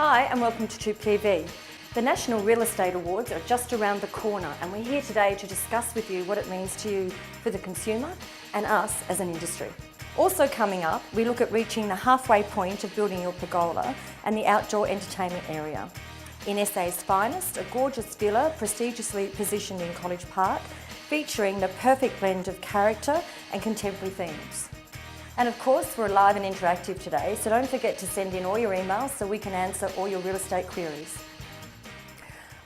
Hi and welcome to TOOP TV. The National Real Estate Awards are just around the corner and we're here today to discuss with you what it means to you for the consumer and us as an industry. Also coming up, we look at reaching the halfway point of building your pergola and the outdoor entertainment area. In SA's finest, a gorgeous villa prestigiously positioned in College Park, featuring the perfect blend of character and contemporary themes. And of course, we're live and interactive today, so don't forget to send in all your emails so we can answer all your real estate queries.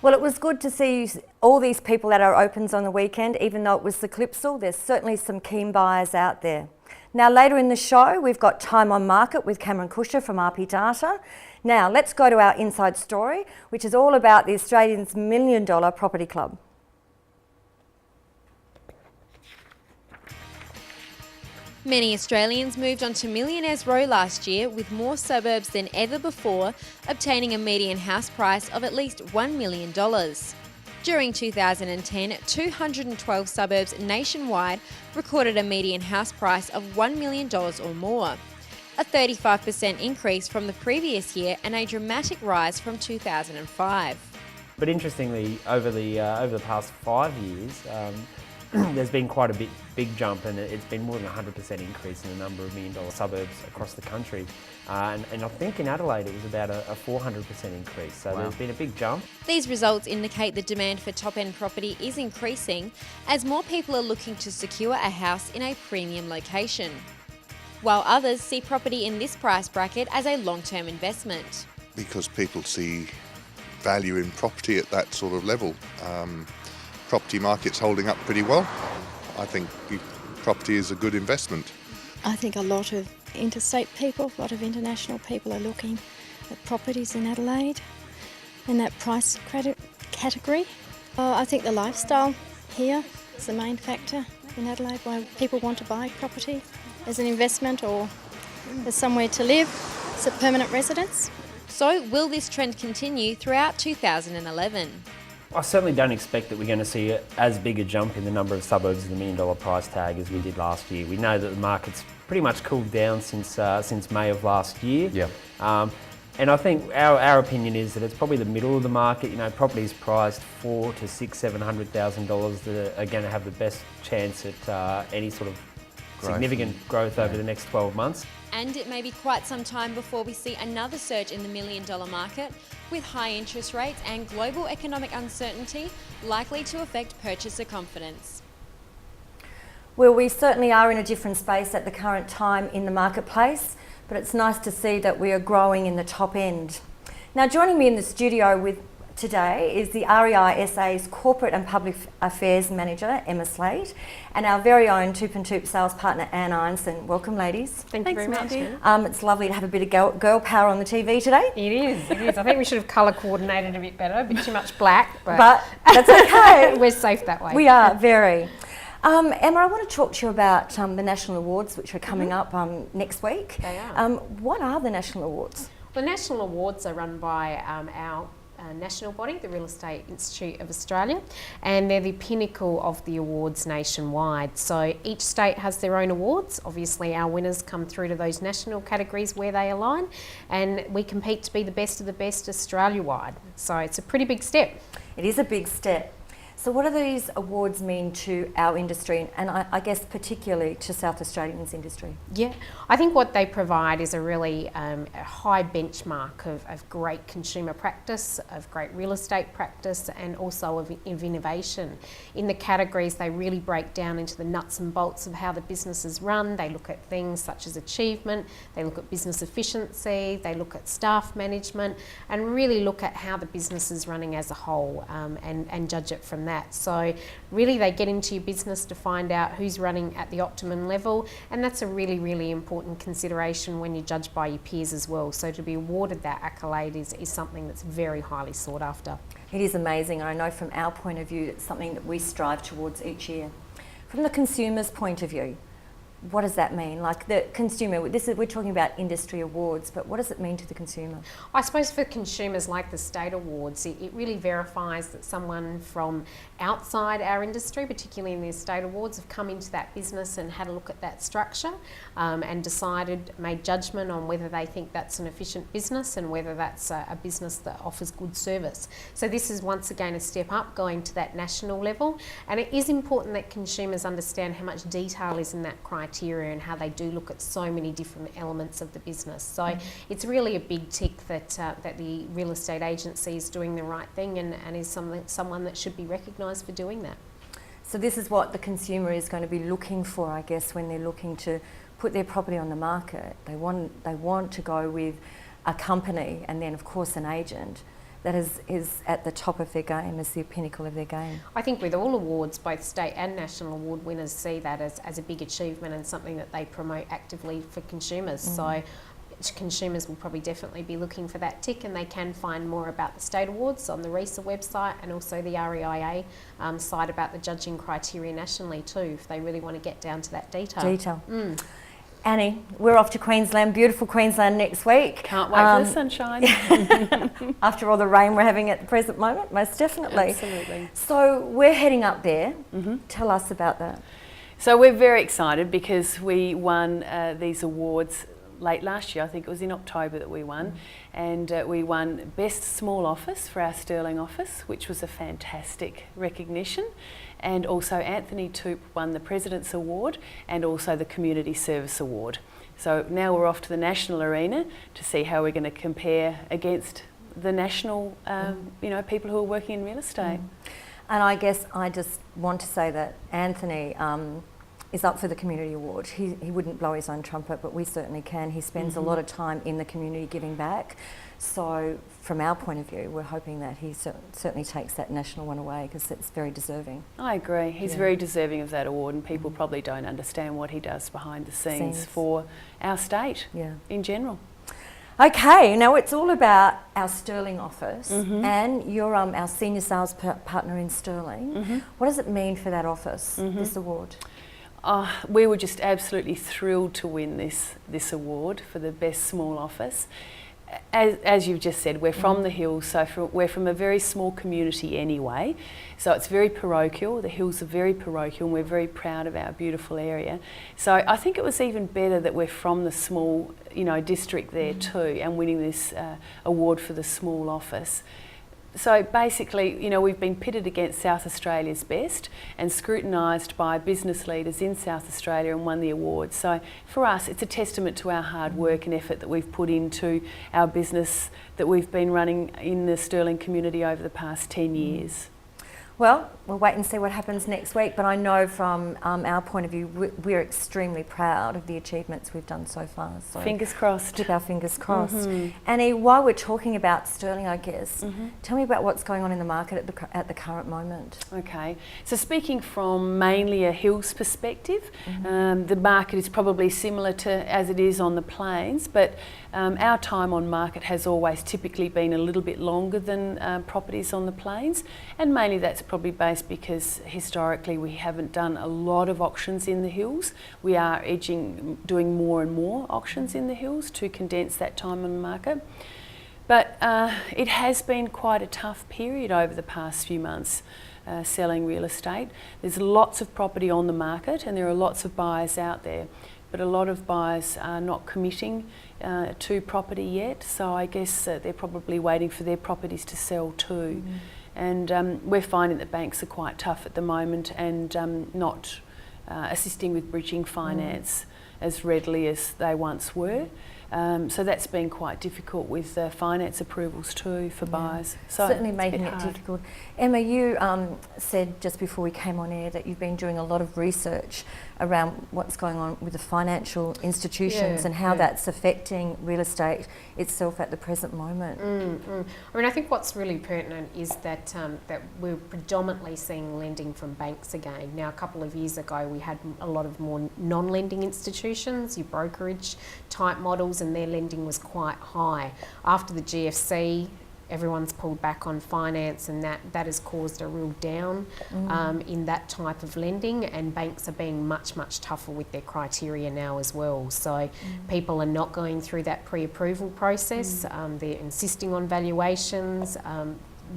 Well, it was good to see all these people at our opens on the weekend, even though it was the Calypso. There's certainly some keen buyers out there. Now, later in the show, we've got Time on Market with Cameron Kusher from RP Data. Now, let's go to our inside story, which is all about the Australians' $1 Million Property Club. Many Australians moved onto Millionaires Row last year with more suburbs than ever before, obtaining a median house price of at least $1 million. During 2010, 212 suburbs nationwide recorded a median house price of $1 million or more, a 35% increase from the previous year and a dramatic rise from 2005. But interestingly, over the past 5 years, there's been quite a big jump, and it's been more than 100% increase in the number of $1 million suburbs across the country. And I think in Adelaide it was about a 400% increase, so wow. There's been a big jump. These results indicate the demand for top-end property is increasing as more people are looking to secure a house in a premium location, while others see property in this price bracket as a long-term investment. Because people see value in property at that sort of level. Property market's holding up pretty well. I think property is a good investment. I think a lot of interstate people, a lot of international people are looking at properties in Adelaide in that price category. I think the lifestyle here is the main factor in Adelaide, why people want to buy property as an investment or as somewhere to live, as a permanent residence. So will this trend continue throughout 2011? I certainly don't expect that we're going to see as big a jump in the number of suburbs of the $1 million price tag as we did last year. We know that the market's pretty much cooled down since May of last year. Yeah. And I think our opinion is that it's probably the middle of the market. You know, properties priced $400,000 to $700,000 that are going to have the best chance at any sort of significant growth over the next 12 months. And it may be quite some time before we see another surge in the $1 million market, with high interest rates and global economic uncertainty likely to affect purchaser confidence. Well, we certainly are in a different space at the current time in the marketplace, but it's nice to see that we are growing in the top end. Now, joining me in the studio today is the REI SA's Corporate and Public Affairs Manager, Emma Slade, and our very own TOOP+TOOP sales partner, Anne Ironson. Welcome, ladies. Thanks very much. It's lovely to have a bit of girl power on the TV today. It is. I think we should have colour coordinated a bit better, a bit too much black. But that's okay. We're safe that way. We are, very. Emma, I want to talk to you about the National Awards, which are coming up next week. They are. What are the National Awards? The National Awards are run by our national body, the Real Estate Institute of Australia, and they're the pinnacle of the awards nationwide. So each state has their own awards. Obviously our winners come through to those national categories where they align, and we compete to be the best of the best Australia-wide. So it's a pretty big step. It is a big step. So what do these awards mean to our industry, and I guess particularly to South Australians' industry? Yeah, I think what they provide is a really a high benchmark of great consumer practice, of great real estate practice, and also of innovation. In the categories, they really break down into the nuts and bolts of how the business is run. They look at things such as achievement, they look at business efficiency, they look at staff management, and really look at how the business is running as a whole, and judge it from that. So really they get into your business to find out who's running at the optimum level, and that's a really, really important consideration when you're judged by your peers as well. So to be awarded that accolade is something that's very highly sought after. It is amazing, and I know from our point of view it's something that we strive towards each year. From the consumer's point of view, what does that mean? Like the consumer, we're talking about industry awards, but what does it mean to the consumer? I suppose for consumers, like the state awards, it really verifies that someone from outside our industry, particularly in the estate awards, have come into that business and had a look at that structure and made judgment on whether they think that's an efficient business and whether that's a business that offers good service. So this is once again a step up, going to that national level, and it is important that consumers understand how much detail is in that criteria and how they do look at so many different elements of the business. So it's really a big tick that that the real estate agency is doing the right thing and is someone that should be recognised for doing that. So this is what the consumer is going to be looking for, I guess, when they're looking to put their property on the market. They want to go with a company and then, of course, an agent that is at the top of their game, is the pinnacle of their game. I think with all awards, both state and national award winners see that as a big achievement and something that they promote actively for consumers. So consumers will probably definitely be looking for that tick, and they can find more about the state awards on the RESA website and also the REIA site about the judging criteria nationally too, if they really want to get down to that detail. Annie, we're off to Queensland, beautiful Queensland next week. Can't wait for the sunshine. After all the rain we're having at the present moment, most definitely. Absolutely. So we're heading up there. Tell us about that. So we're very excited because we won these awards late last year. I think it was in October that we won, and we won Best Small Office for our Sterling office, which was a fantastic recognition. And also Anthony TOOP won the President's Award and also the Community Service Award. So now we're off to the national arena to see how we're going to compare against the national, people who are working in real estate. And I guess I just want to say that Anthony is up for the Community Award. He wouldn't blow his own trumpet, but we certainly can. He spends a lot of time in the community giving back. So from our point of view, we're hoping that he certainly takes that national one away, because it's very deserving. I agree. He's very deserving of that award, and people probably don't understand what he does behind the scenes for our state in general. Okay, now it's all about our Sterling office, and you're our senior sales partner in Sterling. What does it mean for that office, this award? We were just absolutely thrilled to win this award for the Best Small Office. As you've just said, we're from the hills, so we're from a very small community anyway, so it's very parochial. The hills are very parochial, and we're very proud of our beautiful area. So I think it was even better that we're from the small, district there too, and winning this award for the small office. So basically, we've been pitted against South Australia's best and scrutinised by business leaders in South Australia and won the award. So for us, it's a testament to our hard work and effort that we've put into our business that we've been running in the Sterling community over the past 10 years. Well, we'll wait and see what happens next week, but I know from our point of view, we're extremely proud of the achievements we've done so far. So fingers crossed. Keep our fingers crossed. Annie, while we're talking about Sterling, I guess, tell me about what's going on in the market at the current moment. Okay, so speaking from mainly a hills perspective, the market is probably similar to as it is on the plains, but our time on market has always typically been a little bit longer than properties on the plains, and mainly that's probably based because historically we haven't done a lot of auctions in the hills. We are doing more and more auctions in the hills to condense that time on the market. But it has been quite a tough period over the past few months selling real estate. There's lots of property on the market and there are lots of buyers out there, but a lot of buyers are not committing to property yet, so I guess they're probably waiting for their properties to sell too. And we're finding that banks are quite tough at the moment and not assisting with bridging finance as readily as they once were. So that's been quite difficult with finance approvals too for buyers. So certainly making it difficult. Emma, you said just before we came on air that you've been doing a lot of research around what's going on with the financial institutions and how that's affecting real estate itself at the present moment. I mean, I think what's really pertinent is that that we're predominantly seeing lending from banks again. Now, a couple of years ago, we had a lot of more non-lending institutions, your brokerage type models, and their lending was quite high. After the GFC, everyone's pulled back on finance, and that has caused a real down in that type of lending, and banks are being much tougher with their criteria now as well. So people are not going through that pre-approval process. They're insisting on valuations.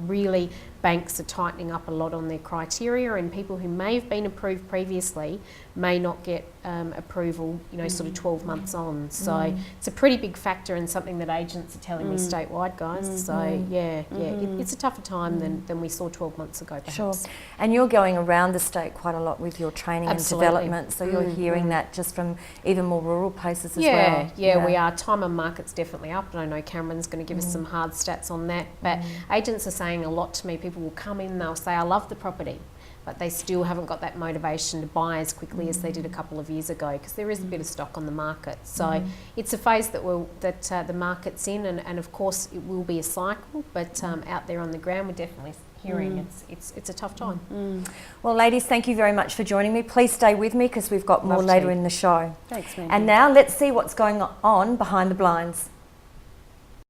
Really, banks are tightening up a lot on their criteria, and people who may have been approved previously may not get approval, sort of 12 months on. So it's a pretty big factor, and something that agents are telling me statewide, guys. So it's a tougher time than we saw 12 months ago, perhaps. Sure. And you're going around the state quite a lot with your training and development, so you're hearing that just from even more rural places as well. Yeah, we are. Time on market's definitely up, and I know Cameron's going to give us some hard stats on that. But agents are saying a lot to me. People will come in, they'll say, I love the property, but they still haven't got that motivation to buy as quickly as they did a couple of years ago, because there is a bit of stock on the market. So it's a phase that the market's in, and of course it will be a cycle, but out there on the ground we're definitely hearing it's a tough time. Well, ladies, thank you very much for joining me. Please stay with me because we've got more later in the show. Thanks, Mandy. And now let's see what's going on behind the blinds.